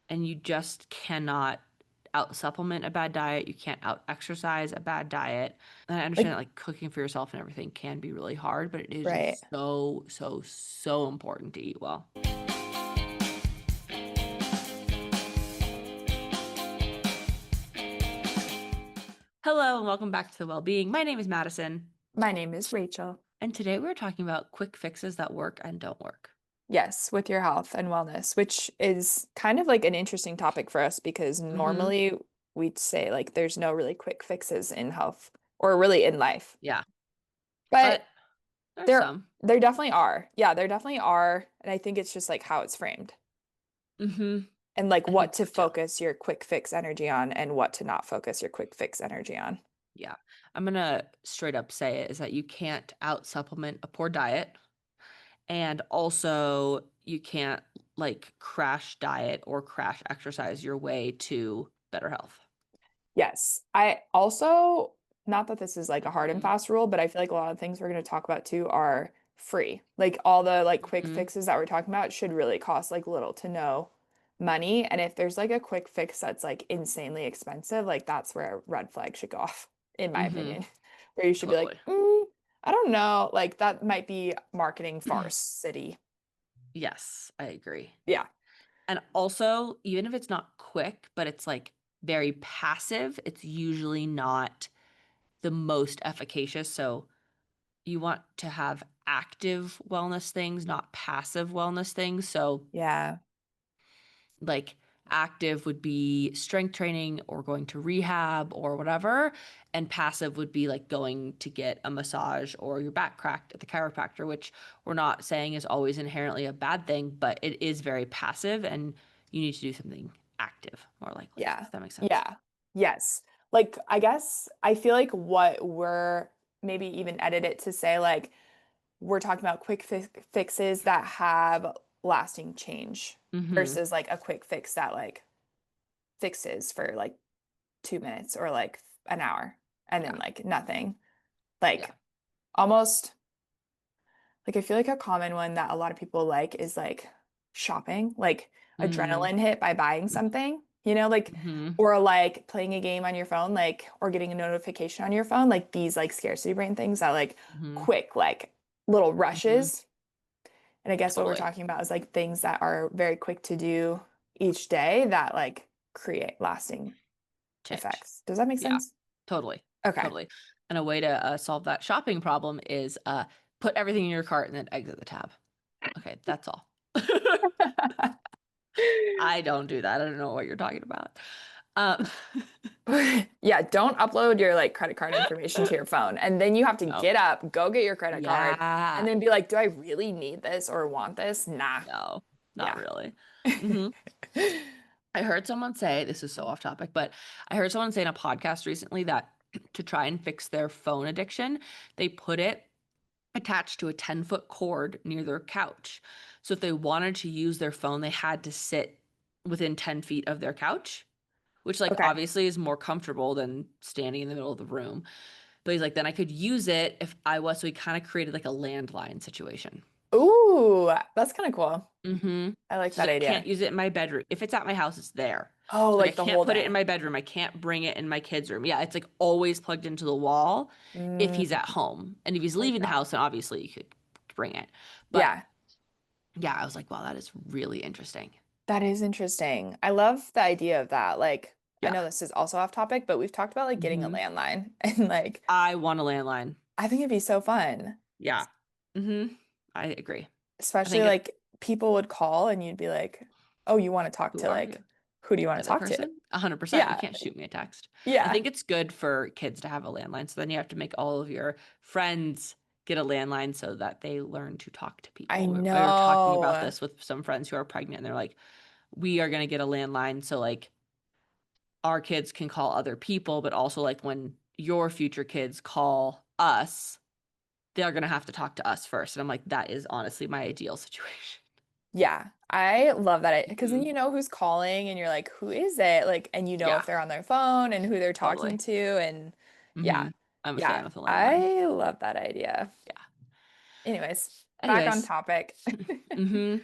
and you just cannot out supplement a bad diet. You can't out exercise a bad diet. And I understand Like, that like cooking for yourself and everything can be really hard, but it is right. just so, so, so important to eat well. Hello and welcome back to the Wellbeing. My name is Madison, My name is Rachel. and today we're talking about quick fixes that work and don't work. Yes, with your health and wellness, which is kind of like an interesting topic for us because Mm-hmm. normally we'd say like there's no really quick fixes in health or really in life. Yeah, But but there's there some. there definitely are. Yeah, there definitely are. And I think it's just like how it's framed Mm-hmm. and like I think what so to too. focus your quick fix energy on and what to not focus your quick fix energy on. Yeah. I'm gonna straight up say it is that you can't out supplement a poor diet. And also, you can't like crash diet or crash exercise your way to better health. Yes. I also, not that this is like a hard and fast rule, but I feel like a lot of things we're going to talk about too are free. Like all the like quick Hmm. fixes that we're talking about should really cost like little to no money. And if there's like a quick fix that's like insanely expensive, like that's where a red flag should go off, in my Hmm. opinion. Where you should be like, Totally. I don't know, like that might be marketing farce city. Yes, I agree. Yeah. And also, even if it's not quick, but it's like very passive, it's usually not the most efficacious. So you want to have active wellness things, not passive wellness things. So Yeah. like active would be strength training or going to rehab or whatever, and passive would be like going to get a massage or your back cracked at the chiropractor, which we're not saying is always inherently a bad thing, but it is very passive and you need to do something active more likely, Yeah. if that makes sense. Yeah. Yes. Like, I guess I feel like what we're maybe even edit it to say, like, we're talking about quick fixes that have lasting change Mm-hmm. versus like a quick fix that like fixes for like 2 minutes or like an hour and then Yeah. like nothing. Yeah. Like, almost like I feel like a common one that a lot of people like is like shopping, like Mm-hmm. adrenaline hit by buying something, like Mm-hmm. or like playing a game on your phone, like or getting a notification on your phone, like these like scarcity brain things that like Mm-hmm. quick like little Mm-hmm. rushes. And I guess what we're Totally. talking about is like things that are very quick to do each day that like create lasting Change. effects. Does that make Yeah. sense? Totally. Okay. Totally. And a way to solve that shopping problem is put everything in your cart and then exit the tab. Okay, that's all. I don't do that. I don't know what you're talking about. Um, Yeah, don't upload your like credit card information to your phone. And then you have to no. get up, go get your credit card, and Yeah. then be like, do I really need this or want this? Nah. No, not Yeah. really. Hmm. I heard someone say, this is so off topic, but I heard someone say in a podcast recently that to try and fix their phone addiction, they put it attached to a 10-foot cord near their couch. So if they wanted to use their phone, they had to sit within 10 feet of their couch, which like Okay. obviously is more comfortable than standing in the middle of the room. But he's like, then I could use it if I was. So he kind of created like a landline situation. Ooh, that's kind of cool. Mm-hmm. I like So that I can't idea. use it in my bedroom. If it's at my house, it's there. Oh, So like I like the can't whole put it in day. my bedroom. I can't bring it in my kid's room. Yeah, it's like always plugged into the wall if he's Mm, at home. And if he's I like leaving the that. house, then obviously you could bring it. But Yeah, yeah, I was like, wow, that is really interesting. that is interesting. I love the idea of that. Like, I Yeah. know this is also off topic, but we've talked about like getting a Hmm. landline and like I want a landline. I think it'd be so fun. Yeah. Hmm. I agree. I Especially think it, like people would call and you'd be like, "Oh, you want to talk who to are you? like who do you want The to other talk to?" person? 100%. You Yeah. can't shoot me a text. I Yeah. think it's good for kids to have a landline. So then you have to make all of your friends get a landline so that they learn to talk to I people. We were talking about know. this with some friends who are pregnant, and they're like, we are going to get a landline so like our kids can call other people, but also like when your future kids call us, they're going to have to talk to us first. And I'm like, that is honestly my ideal situation. Yeah. I love that because then Mhm. you know who's calling and you're like, "Who is it?" Like and you know if Yeah, they're on their phone and who they're talking totally. to and Hmm. yeah. I'm a fan Yeah. of the landline. I love that idea. Yeah. Anyways, back on Anyways, topic. hmm.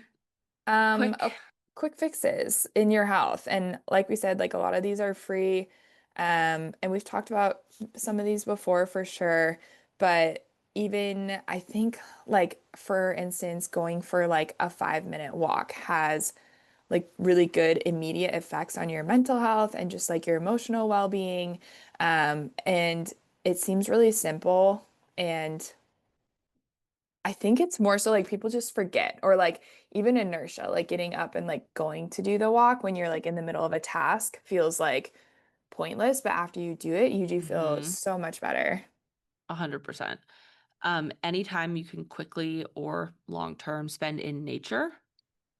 Um, Quick. okay. quick fixes in your health. And like we said, like a lot of these are free. And we've talked about some of these before for sure. But even I think like for instance, going for like a 5 minute walk has like really good immediate effects on your mental health and just like your emotional well-being. And it seems really simple. And I think it's more so like people just forget or like even inertia, like getting up and like going to do the walk when you're like in the middle of a task feels like pointless, but after you do it, you do feel Mm-hmm. so much better. 100%. Anytime you can quickly or long term spend in nature,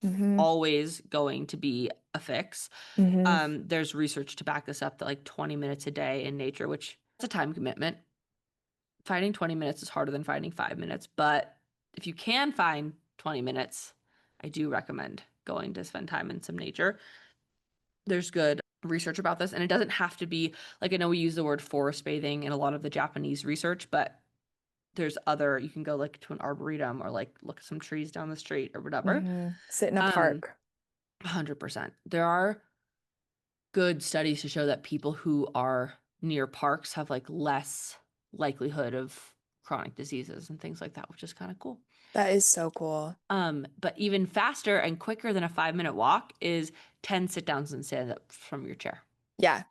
Hmm. always going to be a fix. Hmm. There's research to back this up that like 20 minutes a day in nature, which is a time commitment. Finding 20 minutes is harder than finding 5 minutes, but if you can find 20 minutes, I do recommend going to spend time in some nature. There's good research about this, and it doesn't have to be like I know we use the word forest bathing in a lot of the Japanese research, but there's other you can go like to an arboretum or like look at some trees down the street or whatever. Sit in a Um, park. 100%. There are good studies to show that people who are near parks have like less likelihood of chronic diseases and things like that, which is kind of cool. That is so cool. But even faster and quicker than a 5 minute walk is 10 sit downs and stand ups from your chair. Yeah.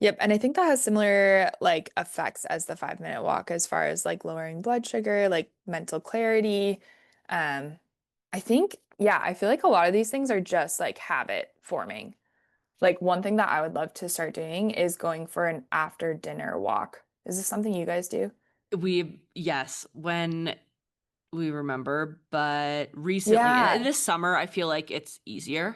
Yep. And I think that has similar like effects as the 5 minute walk as far as like lowering blood sugar, like mental clarity. Um, I think, yeah, I feel like a lot of these things are just like habit forming. Like one thing that I would love to start doing is going for an after dinner walk. Is this something you guys do? Yes, when we remember, but recently, and Yeah. this summer, I feel like it's easier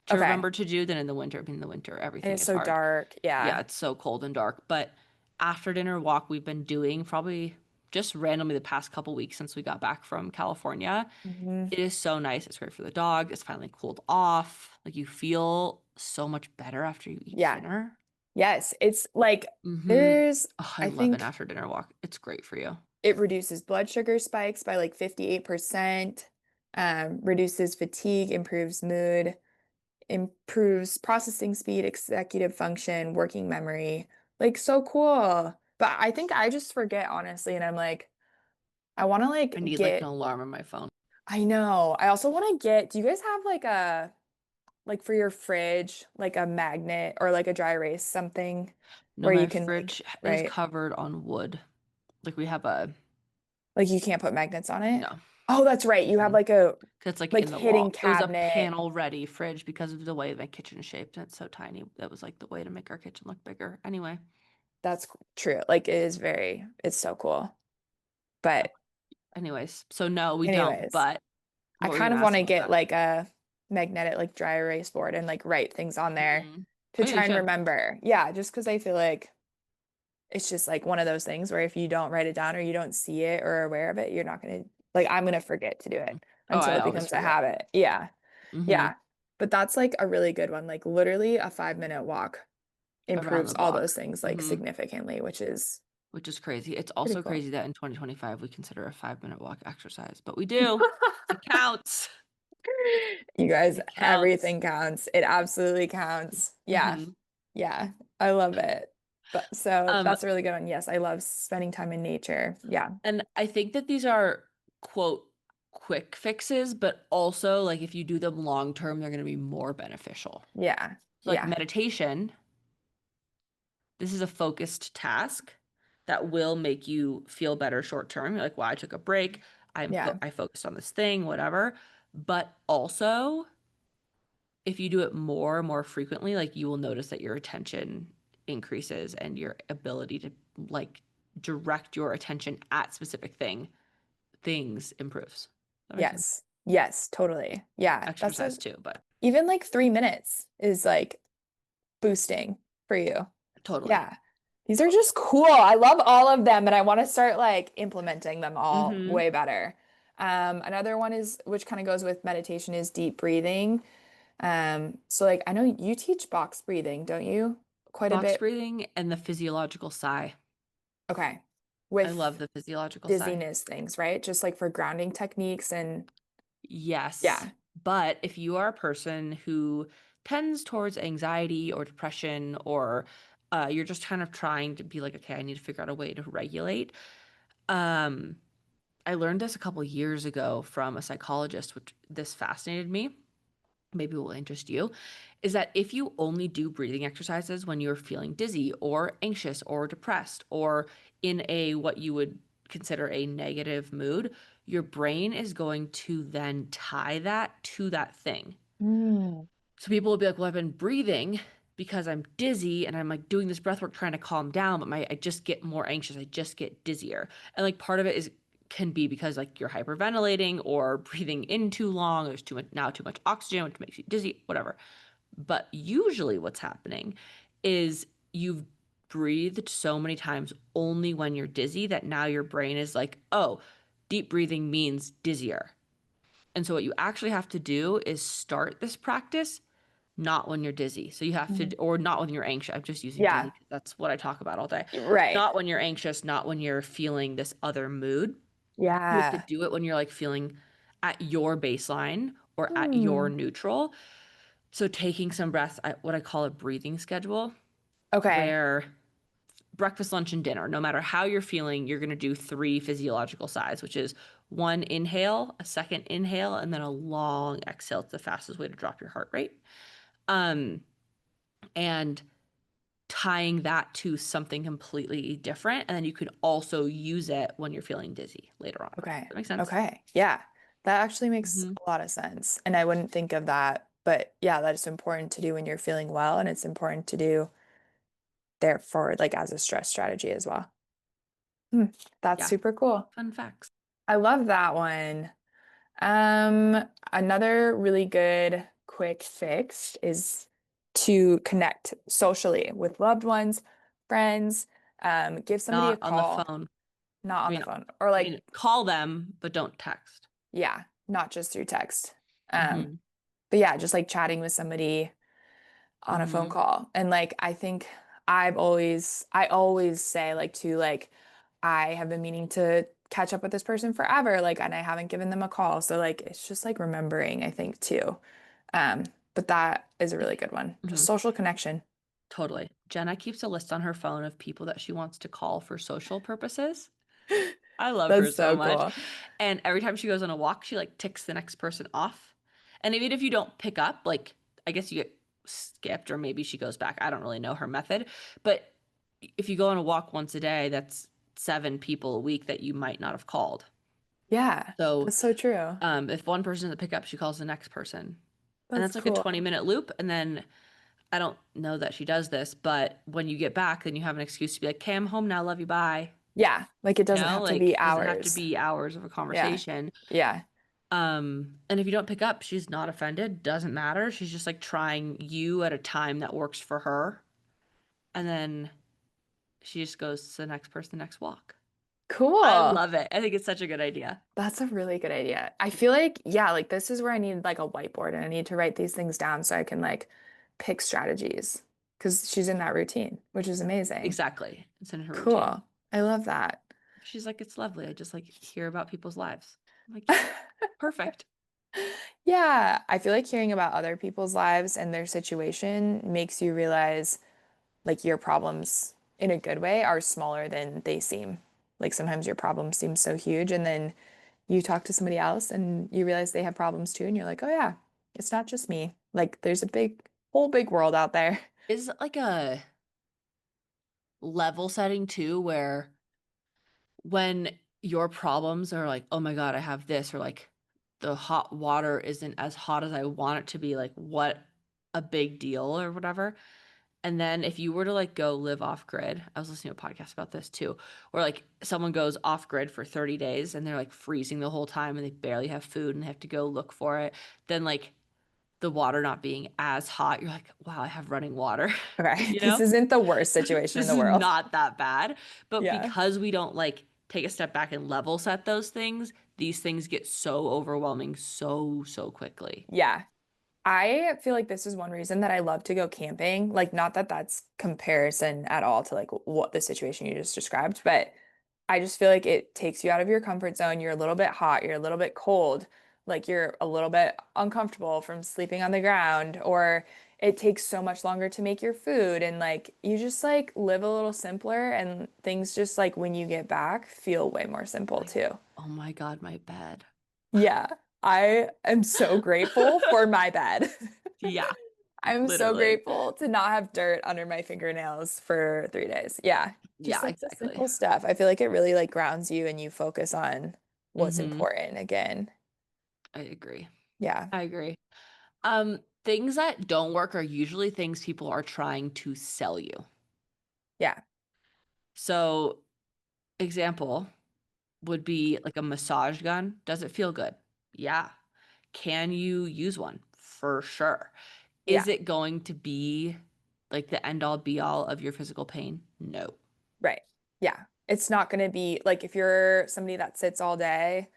to Okay. remember to do than in the winter. I mean, in the winter, And everything it's is so hard. dark. Yeah, Yeah. it's so cold and dark. But after dinner walk, we've been doing probably just randomly the past couple weeks since we got back from California. Hmm. It is so nice. It's great for the dog. It's finally cooled off. Like you feel so much better after you eat Yeah. dinner. Yes. It's like Mm-hmm. there's, Oh, I I love an think after dinner walk. It's great for you. it reduces blood sugar spikes by like 58%, reduces fatigue, improves mood, improves processing speed, executive function, working memory. Like so cool. But I think I just forget honestly, and I'm like, I want to I like need like an get, alarm on my phone. I know. I also want to get, do you guys have like a, like for your fridge, like a magnet or like a dry erase something No, where you my can like, fridge is right? covered on wood. Like we have a Like you can't put magnets on it. no. Oh, that's right. You have Mm-mm. like a 'Cause it's like like in the hidden wall. It was a cabinet. panel ready fridge because of the way my kitchen is shaped and it's so tiny. That was like the way to make our kitchen look bigger. Anyway, That's true. Like it is very, it's so cool. But anyways, so no, we don't. anyways, But I what were you kind gonna of want ask to about get that? like a magnetic like dry erase board and like write things on there Mm. to Oh yeah, you try and should. remember. Yeah, just because I feel like it's just like one of those things where if you don't write it down or you don't see it or aware of it, you're not gonna like I'm gonna forget to do it Oh, until I it always becomes a forget. habit. Yeah. Mm-hmm. Yeah. But that's like a really good one. Like literally a 5 minute walk Around improves the all those block. things like Mm-hmm. significantly, which is Which is crazy. It's pretty also cool. crazy that in 2025 we consider a 5 minute walk exercise, but we do. It counts. You guys, It counts. everything counts. It absolutely counts. Yeah. Mm-hmm. Yeah. I love it. But so Um, that's a really good one. Yes, I love spending time in nature. Yeah. and I think that these are quote quick fixes, but also like if you do them long term, they're going to be more beneficial. Yeah. So like Yeah. meditation, this is a focused task that will make you feel better short term. You're like, well, I took a break. Yeah. I focused on this thing, whatever. But also, if you do it more frequently, like you will notice that your attention increases and your ability to like direct your attention at specific things improves. That makes sense. Yes. Yes, totally. Yeah. That's a Exercise too, but even like 3 minutes is like boosting for you. totally. Yeah. These are just cool. I love all of them and I want to start like implementing them all Mm-hmm. way better. Another one is which kind of goes with meditation is deep breathing. So like I know you teach box breathing, don't you? Quite a Box bit. breathing and the physiological sigh. Okay. I love With the physiological sigh. dizziness things, right? Just like for grounding techniques and Yes. yeah. But if you are a person who tends towards anxiety or depression, or you're just kind of trying to be like, okay, I need to figure out a way to regulate. Um, I learned this a couple years ago from a psychologist, which this fascinated me. Maybe will interest you, is that if you only do breathing exercises when you're feeling dizzy or anxious or depressed or in a what you would consider a negative mood, your brain is going to then tie that to that thing. Mm. So people will be like, well, I've been breathing because I'm dizzy and I'm like doing this breath work trying to calm down, but I just get more anxious. I just get dizzier. And like part of it is can be because like you're hyperventilating or breathing in too long, there's too much oxygen, which makes you dizzy, whatever. But usually what's happening is you've breathed so many times only when you're dizzy that now your brain is like, oh, deep breathing means dizzier. And so what you actually have to do is start this practice not when you're dizzy. So you have to, Mhm. or not when you're anxious. I'm just using dizzy Yeah, because that's what I talk about all day. right. Not when you're anxious, not when you're feeling this other mood. You have to Yeah. do it when you're like feeling at your baseline or at your Hmm. neutral. So taking some breaths, what I call a breathing schedule, Okay. where breakfast, lunch, and dinner, no matter how you're feeling, you're going to do three physiological sighs, which is one inhale, a second inhale, and then a long exhale. It's the fastest way to drop your heart rate. Um, and tying that to something completely different. And then you can also use it when you're feeling dizzy later on. Does Okay. that make sense? Okay. Yeah. That actually makes Hmm. a lot of sense. And I wouldn't think of that. But yeah, that is important to do when you're feeling well. And it's important to do therefore, like as a stress strategy as well. Hmm. That's Yeah. super cool. Fun facts. I love that one. Another really good quick fix is to connect socially with loved ones, friends, give somebody a Not on the call, phone. not I on the mean, phone, or like, call them, but don't text. yeah, not just through text. Um, Hmm. but yeah, just like chatting with somebody on a phone Hmm. call. And like I think I always say like to like I have been meaning to catch up with this person forever, like and I haven't given them a call. So like it's just like remembering, I think too. Um, but that is a really good one. Just Hmm. social connection. Totally. Jenna keeps a list on her phone of people that she wants to call for social purposes. I love her That's so so much. cool. And every time she goes on a walk, she like ticks the next person off. And even if you don't pick up, like I guess you get skipped or maybe she goes back. I don't really know her method. But if you go on a walk once a day, that's 7 people a week that you might not have called. Yeah, So that's so true. if one person doesn't pick up, she calls the next person. And That's that's like a cool. 20-minute loop. And then I don't know that she does this, but when you get back, then you have an excuse to be like, okay, I'm home now. Love you. Bye. Yeah, like it You doesn't know, have to be like doesn't have to hours. be hours of a Yeah. conversation. Yeah. And if you don't pick up, she's not offended, doesn't matter. She's just like trying you at a time that works for her. And then she just goes to the next person, the next walk. I Cool. love it. I think it's such a good idea. That's a really good idea. I feel like, yeah, like this is where I need like a whiteboard and I need to write these things down so I can like pick strategies because she's in that routine, which is amazing. Exactly. It's in her routine. Cool. I love that. She's like, it's lovely. I just like hear about people's lives. I'm like, yeah, perfect. Yeah, I feel like hearing about other people's lives and their situation makes you realize like your problems in a good way are smaller than they seem. Like sometimes your problems seem so huge and then you talk to somebody else and you realize they have problems too and you're like, "Oh yeah, it's not just me. Like there's a whole big world out there." Is it like a level setting too, where when your problems are like, oh my God, I have this, or like the hot water isn't as hot as I want it to be, like what a big deal or whatever. And then if you were to like go live off grid, I was listening to a podcast about this too, where like someone goes off grid for 30 days and they're like freezing the whole time and they barely have food and they have to go look for it. Then like the water not being as hot, you're like, wow, I have running water, Okay, you this know? isn't the worst situation in This the is world. not that bad. But Yeah. because we don't like take a step back and level set those things, these things get so overwhelming so quickly. Yeah. I feel like this is one reason that I love to go camping. Like, not that that's comparison at all to like what the situation you just described, but I just feel like it takes you out of your comfort zone. You're a little bit hot, you're a little bit cold. like you're a little bit uncomfortable from sleeping on the ground, or it takes so much longer to make your food, and like you just like live a little simpler, and things just like when you get back feel way more simple Like, too. oh my God, my bed. Yeah, I am so grateful for my bed. Yeah, I'm so literally. grateful to not have dirt under my fingernails for 3 days. Yeah, just Yeah, like the exactly. simple stuff. I feel like it really like grounds you and you focus on what's Mm-hmm. important again. I agree. Yeah, I agree. Things that don't work are usually things people are trying to sell you. yeah, So, example would be like a massage gun. Does it feel good? Yeah. Can you use one? For sure. yeah, Is it going to be like the end all be all of your physical pain? No. right. Yeah. It's not going to be like if you're somebody that sits all day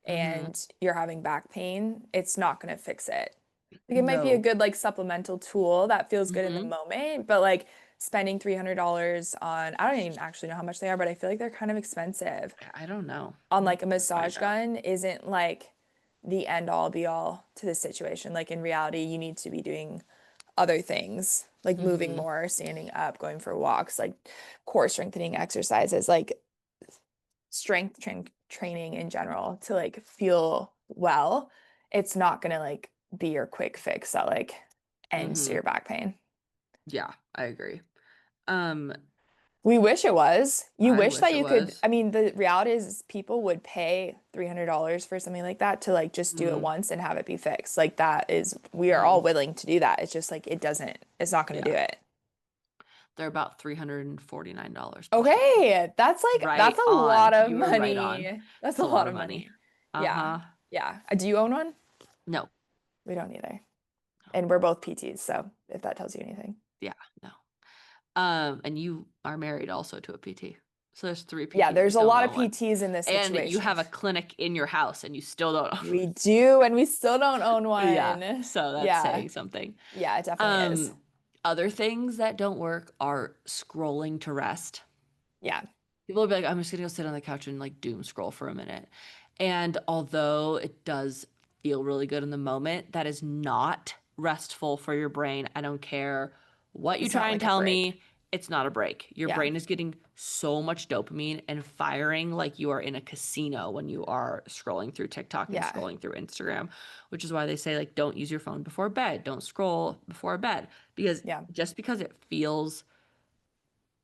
Mm-hmm. and you're having back pain, it's not going to fix it. Like it might be a No. good like supplemental tool that feels good in the Mm-hmm. moment, but like spending $300 on, I don't even actually know how much they are, but I feel like they're kind of expensive I don't know. on We'll like a have to find massage out. gun isn't like the end all be all to the situation. Like in reality, you need to be doing other things, like moving Mm-hmm. more, standing up, going for walks, like core strengthening exercises, like training in general to like feel well. It's not gonna like be your quick fix that like ends to Mm-hmm. your back pain. Yeah, I agree. Um, We wish it was. You I wish wish that it you could. was. I mean, the reality is people would pay $300 for something like that to like just do it Mm-hmm. once and have it be fixed. Like that is, we are all Mm-hmm. willing to do that. It's just like it's not going to Yeah. do it. They're about $349 per session. Okay, that's Right a lot on. of You were right on. money. That's It's a a lot lot of of money. money. Yeah. Uh-huh. Yeah. Do you own one? No. We don't either. No. And we're both PTs, so if that tells you anything. Yeah, no. And you are married also to a PT. So there's three Yeah, PTs that there's a don't lot of own one. PTs in this And you situation. have a clinic in your house and you still don't own We do, and we still don't own one. Yeah. one. So that's Yeah. saying something. Yeah, it definitely is. Um, Other things that don't work are scrolling to rest. Yeah. People will be like, I'm just gonna go sit on the couch and like doom scroll for a minute. And although it does feel really good in the moment, that is not restful for your brain. I don't care what you It's not try and like a tell break. me, it's not a break. Your Yeah. brain is getting so much dopamine and firing like you are in a casino when you are scrolling through TikTok and Yeah. scrolling through Instagram, which is why they say like don't use your phone before bed, don't scroll before bed because Yeah. just because it feels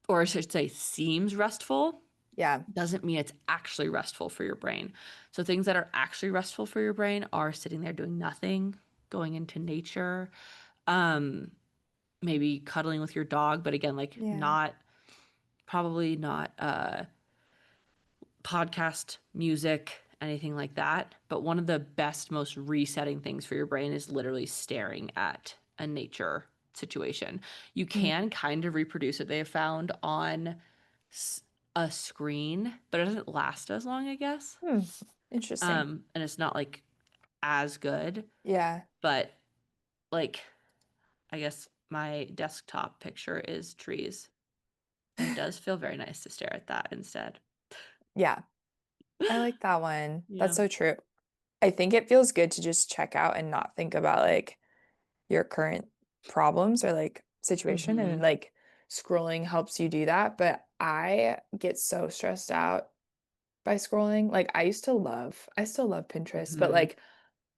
or I should say seems restful Yeah. doesn't mean it's actually restful for your brain. So things that are actually restful for your brain are sitting there doing nothing, going into nature, um, maybe cuddling with your dog, but again, like Yeah. not probably not podcast, music, anything like that. But one of the best, most resetting things for your brain is literally staring at a nature situation. You Mm. can kind of reproduce it, they have found on a screen, but it doesn't last as long, I guess. Hmm. Interesting. And it's not like as good, Yeah. but like I guess my desktop picture is trees, and it does feel very nice to stare at that instead. Yeah. I like that one. That's Yeah. so true. I think it feels good to just check out and not think about like your current problems or like situation, and Mm-hmm. like scrolling helps you do that. But I get so stressed out by scrolling. Like I still love Pinterest, but Mm-hmm. like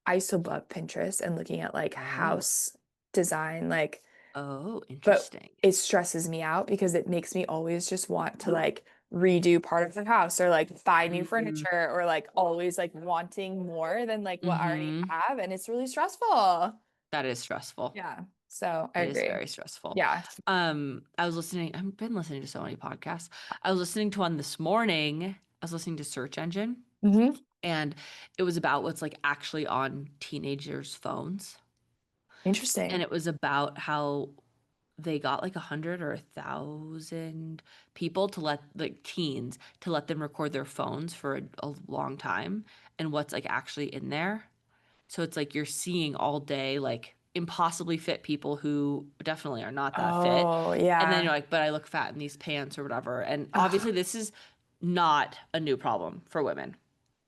I used to love Pinterest and looking at like Oh. house design, like, Oh, but interesting. it stresses me out because it makes me always just want to like redo part of the house or like buy new Mm-hmm. furniture or like always like wanting more than like what I already Mm-hmm. have. And it's really stressful. That is stressful. Yeah. So I It is agree. very stressful. Yeah. I've been listening to so many podcasts. I was listening to one this morning. I was listening to Search Engine, Hmm. and it was about what's like actually on teenagers' phones. And Interesting. it was about how they got like 100 or 1,000 people to let like teens to let them record their phones for a long time and what's like actually in there. So it's like you're seeing all day like impossibly fit people who definitely are not that fit. Oh, And then yeah. you're like, but I look fat in these pants or whatever. And Oh, obviously this is not a new problem for women.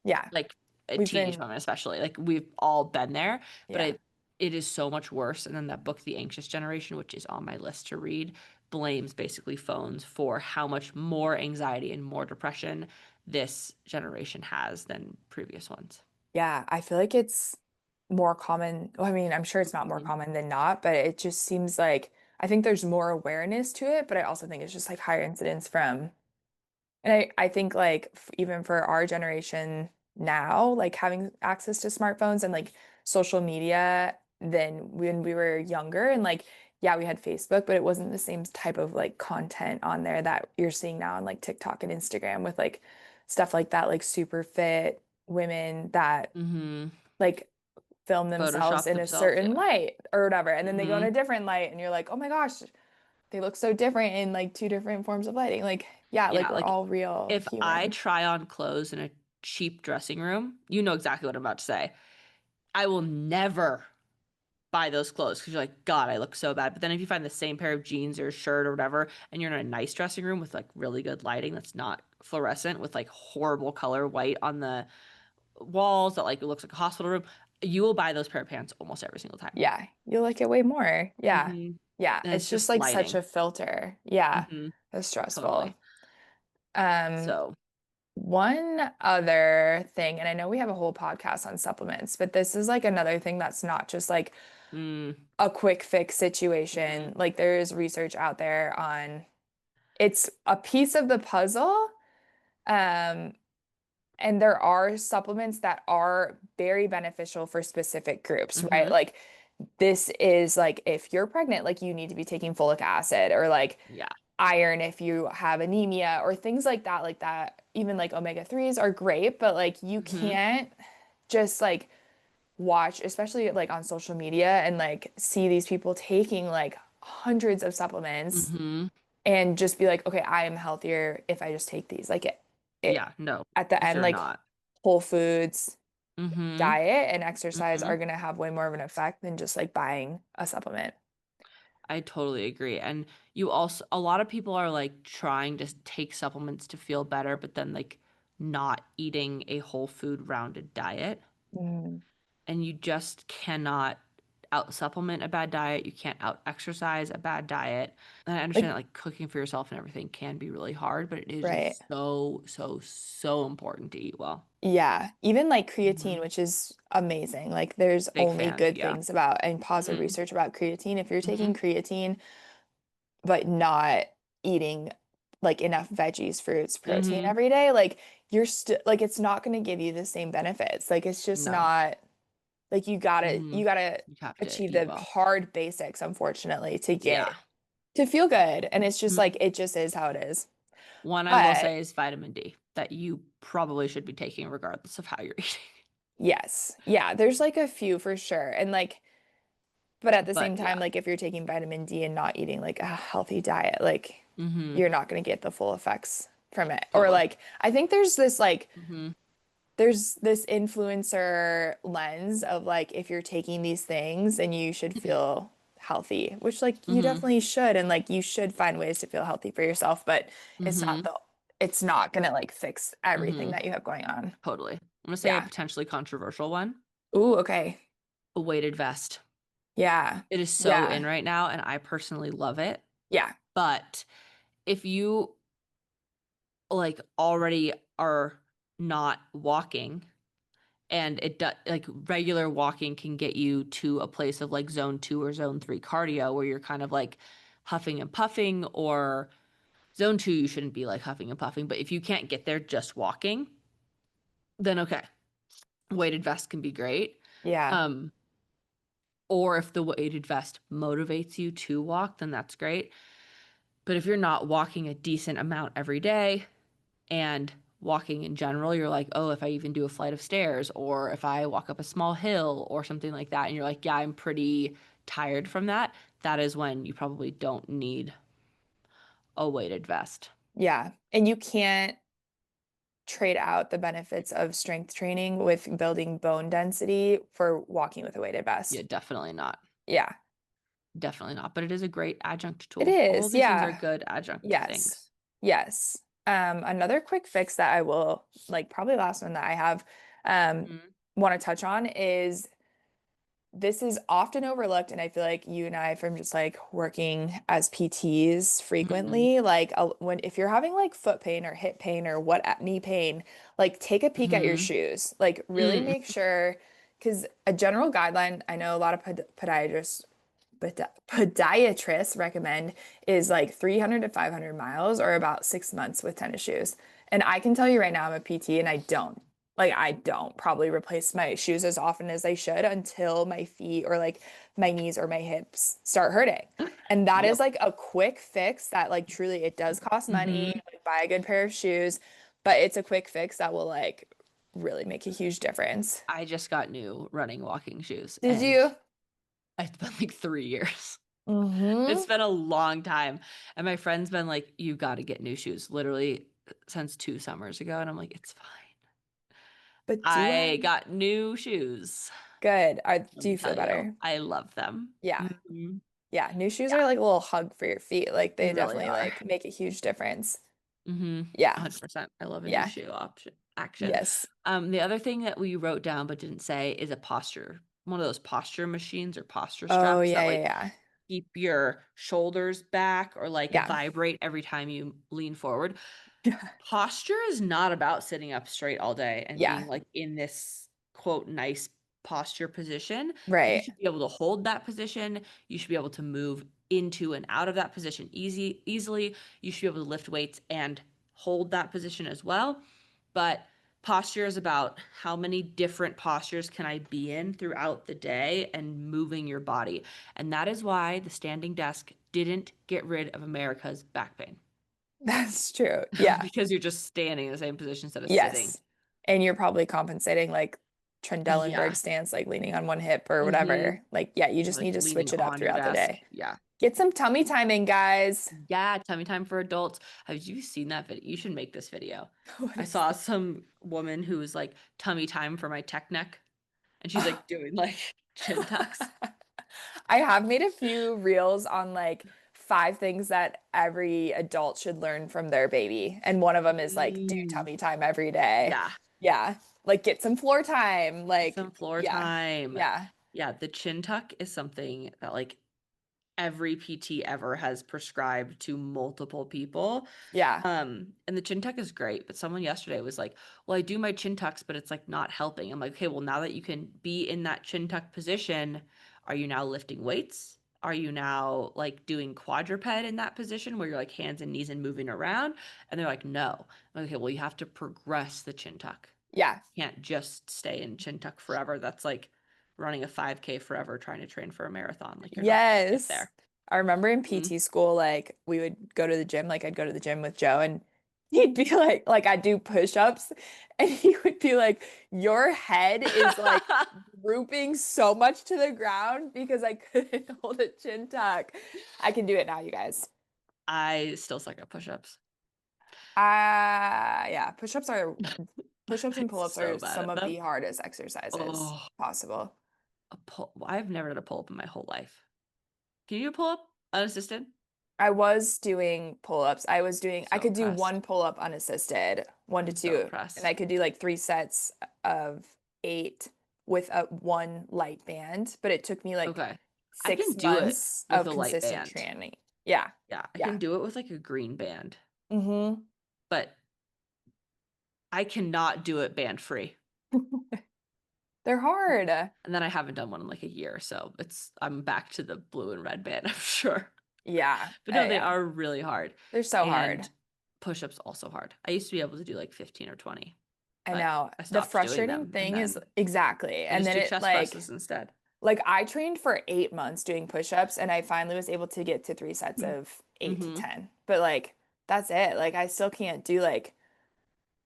yeah. Like We've teenage been, women especially. Like we've all been there, but yeah. it is so much worse. And then that book, The Anxious Generation, which is on my list to read, blames basically phones for how much more anxiety and more depression this generation has than previous ones. Yeah, I feel like it's more common. Well, I mean, I'm sure it's not more Mhm. common than not, but it just seems like I think there's more awareness to it, but I also think it's just like higher incidence from, and I think like even for our generation now, like having access to smartphones and like social media than when we were younger. And like, yeah, we had Facebook, but it wasn't the same type of like content on there that you're seeing now on like TikTok and Instagram with like stuff like that, like super fit women that Mhm. like film themselves Photoshop in a themselves, certain yeah. light or whatever. And then they go in a Mhm. different light and you're like, oh my gosh, they look so different in like two different forms of lighting. Like, yeah, like Yeah, we're like all real if I humans. try on clothes in a cheap dressing room, you know exactly what I'm about to say. I will never buy those clothes because you're like, God, I look so bad. But then if you find the same pair of jeans or shirt or whatever, and you're in a nice dressing room with like really good lighting that's not fluorescent with like horrible color white on the walls that like it looks like a hospital room, you will buy those pair of pants almost every single time. Yeah, you like it way more. Yeah. Hmm. Yeah, And it's it's just just like such lighting. a filter. Yeah, Hmm. it's stressful. Totally. Um, So, one other thing, and I know we have a whole podcast on supplements, but this is like another thing that's not just like mm, a quick fix situation. mhm, Like there is research out there on it's a piece of the puzzle. Um, and there are supplements that are very beneficial for specific groups, right? mhm, Like this is like if you're pregnant, like you need to be taking folic acid or like yeah. iron if you have anemia or things like that, like that. Even like omega 3s are great, but like you Hmm. can't just like watch, especially like on social media and like see these people taking like hundreds of supplements Hmm. and just be like, okay, I am healthier if I just take these. Like it Yeah, no, at the because end, you're like not. whole foods, Hmm. diet, and exercise Hmm. are gonna have way more of an effect than just like buying a supplement. I totally agree. And you also, a lot of people are like trying to take supplements to feel better, but then like not eating a whole food rounded diet. Mm. And you just cannot out supplement a bad diet. You can't out exercise a bad diet. And I understand Like, that like cooking for yourself and everything can be really hard, but it is right. just so, so, so important to eat well. Yeah. Even like creatine, Hmm. which is amazing. Like there's Big only fan. good Yeah. things about and positive Hmm. research about creatine. If you're Hmm. taking creatine, but not eating like enough veggies, fruits, protein Hmm. every day, like you're still like it's not going to give you the same benefits. Like it's just No. not like Hmm. you gotta You have to achieve eat the well. hard basics, unfortunately, to Yeah. get to feel good. And it's just like Mhm. it just is how it is. One I will But say is vitamin D that you probably should be taking regardless of how you're eating. yes, yeah, there's like a few for sure. And like, but at the But same time, yeah. like if you're taking vitamin D and not eating like a healthy diet, like Hmm. you're not gonna get the full effects from it. Or Totally. like I think there's this like Hmm. there's this influencer lens of like if you're taking these things then you should feel healthy, which like you Hmm. definitely should and like you should find ways to feel healthy for yourself, but Hmm. it's not gonna like fix everything Hmm. that you have going on. Totally. I'm gonna say a Yeah. potentially controversial one. Ooh, okay. A weighted vest. Yeah. It is so in Yeah. right now, and I personally love it. Yeah. But if you like already are not walking, and it does like regular walking can get you to a place of like zone 2 or zone 3 cardio where you're kind of like huffing and puffing, or zone 2 you shouldn't be like huffing and puffing, but if you can't get there just walking, then okay, weighted vest can be great. Yeah. um or if the weighted vest motivates you to walk, then that's great. But if you're not walking a decent amount every day, and walking in general, you're like, oh, if I even do a flight of stairs, or if I walk up a small hill or something like that, and you're like, yeah, I'm pretty tired from that, that is when you probably don't need a weighted vest. Yeah. And you can't trade out the benefits of strength training with building bone density for walking with a weighted Yeah, vest. definitely not. Yeah. Definitely not. But it is a great adjunct It tool. All of is. these things are Yeah. good adjunct Yes. things. Yes. Another quick fix that I will like probably last one that I have. Mhm. want to touch on is this is often overlooked, and I feel like you and I, from just like working as PTs Mhm. frequently, like when if you're having like foot pain or hip pain or what knee pain, like take a peek at your Mhm. shoes. Like really Mm. make sure, because a general guideline, I know a lot of podiatrists, but podiatrists recommend is like 300 to 500 miles or about 6 months with tennis shoes. And I can tell you right now, I'm a PT and I don't. Like I don't probably replace my shoes as often as I should until my feet or like my knees or my hips start hurting. And that is Yep. like a quick fix that like truly it does cost money, Mhm. like buy a good pair of shoes, but it's a quick fix that will like really make a huge difference. I just got new running walking shoes Did and you? it's been like 3 years. It's Mm-hmm. been a long time. And my friend's been like, you got to get new shoes literally since 2 summers ago. And I'm like, it's fine. But do I? I got new shoes. Good. Let Do me you feel tell you, better? I love them. Yeah. Mhm. Yeah. New shoes are Yeah, like a little hug for your feet. Like they they really definitely are. like make a huge difference. Mm-hmm. Yeah. 100%. I love a new Yeah. shoe option action. Yes. The other thing that we wrote down but didn't say is a posture, one of those posture machines or posture Oh, straps yeah, that like yeah, keep your shoulders back or like yeah. vibrate every time you lean forward. Yeah. Posture is not about sitting up straight all day and being Yeah. like in this quote nice posture position. You Right. should be able to hold that position. You should be able to move into and out of that position easily. You should be able to lift weights and hold that position as well. But posture is about how many different postures can I be in throughout the day and moving your body. And that is why the standing desk didn't get rid of America's back pain. That's true. Yeah. Because you're just standing in the same position instead of sitting. Yes. And you're probably compensating like Trendelenburg Yeah. stance, like leaning on one hip or Mm-hmm. whatever. Like, yeah, you just Like need to leaning switch it up on your throughout the desk. day. Yeah. Get some tummy time in, guys. Yeah, tummy time for adults. Have you seen that video? You should make this video. What I is saw some woman who was like tummy time for my tech neck, and she's like that? doing like chin tucks. I have made a few reels on like 5 things that every adult should learn from their baby. And one of them is like do Mm, tummy time every day. yeah, Yeah. Like get some floor time. get Like, some floor yeah. time. Yeah. Yeah, the chin tuck is something that like every PT ever has prescribed to multiple people. Yeah. And the chin tuck is great, but someone yesterday was like, "Well, I do my chin tucks, but it's like not helping." I'm like, "Okay, well, now that you can be in that chin tuck position, are you now lifting weights? Are you now like doing quadruped in that position where you're like hands and knees and moving around?" And they're like, "No." I'm like, okay, well, you have to progress the chin tuck. Yeah. You can't just stay in chin tuck forever. That's like running a 5K forever trying to train for a marathon. Like you're not gonna get Yes. there. I remember in Mhm. PT school, like we would go to the gym, like I'd go to the gym with Joe and he'd be like I'd do push-ups and he would be like, your head is like drooping so much to the ground because I couldn't hold a chin tuck. I can do it now, you guys. I still suck at push-ups. Yeah, push-ups and I'm pull-ups so are bad some at of them. the hardest exercises Oh, possible. I've never done a pull-up in my whole life. Can you do a pull-up unassisted? I was doing pull-ups. I So could do impressed. one pull-up unassisted, one to I'm so two, and I impressed. could do like 3 sets of 8 with a one light band, but it took me like Okay. I six can do it months with of a light consistent band. training. Yeah. Yeah, I can Yeah. do it with like a green band, Mm-hmm. but I cannot do it band free. They're hard. And then I haven't done one in like a year, so I'm back to the blue and red band, I'm sure. Yeah. But no, they Yeah. are really hard. They're so hard. And push-ups also hard. I used to be able to do like 15 or 20, I but know. I The stopped doing frustrating them. And thing is then exactly. I And just then do it chest presses instead. like I trained for 8 months doing push-ups and I finally was able to get to 3 sets of eight to Mm-hmm. 10. But like that's it. Like I still can't do like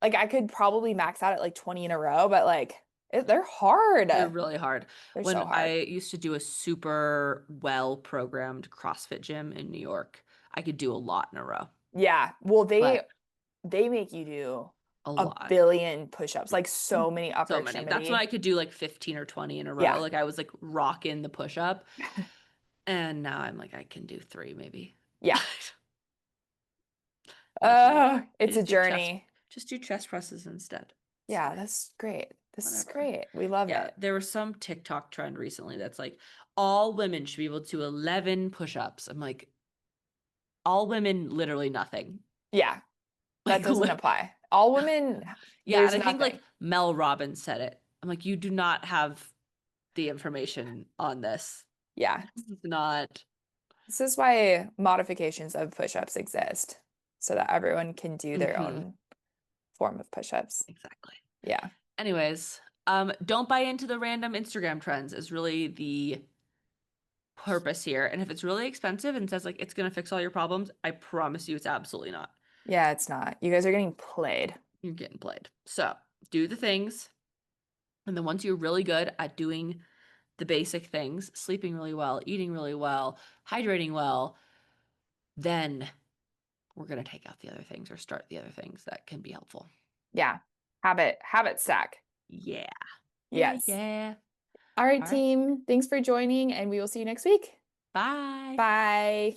I could probably max out at like 20 in a row, but like they're hard. They're really hard. They're so When I hard. used to do a super well-programmed CrossFit gym in New York, I could do a lot in a row, Yeah. Well, but they make you do a a lot. billion push-ups, like so many upper So many. That's when I extremity. could do like 15 or 20 in a row. Yeah. Like I was like rocking the push-up. And now I'm like, I can do three maybe. Yeah. Actually, It's a I journey. just do chest presses instead. It's Yeah, fine. that's great. This is whatever. great. We love Yeah, it. there was some TikTok trend recently that's like all women should be able to do 11 push-ups. I'm like, all women, literally nothing. Yeah, that Like, doesn't apply. All women, yeah, there's and I think like nothing. Mel Robbins said it. I'm like, you do not have the information on this. Yeah. This is not. This is why modifications of push-ups exist, so that everyone can do their Hmm. own form of push-ups. Exactly. Yeah. Anyways, don't buy into the random Instagram trends is really the purpose here. And if it's really expensive and says like it's gonna fix all your problems, I promise you it's absolutely not. Yeah, it's not. You guys are getting played. You're getting played. So do the things, and then once you're really good at doing the basic things, sleeping really well, eating really well, hydrating well, then we're gonna take out the other things or start the other things that can be helpful. Yeah. Habit stack. Yeah. Yeah, Yes. yeah. All right, All right. team. Thanks for joining, and we will see you next week. Bye. Bye.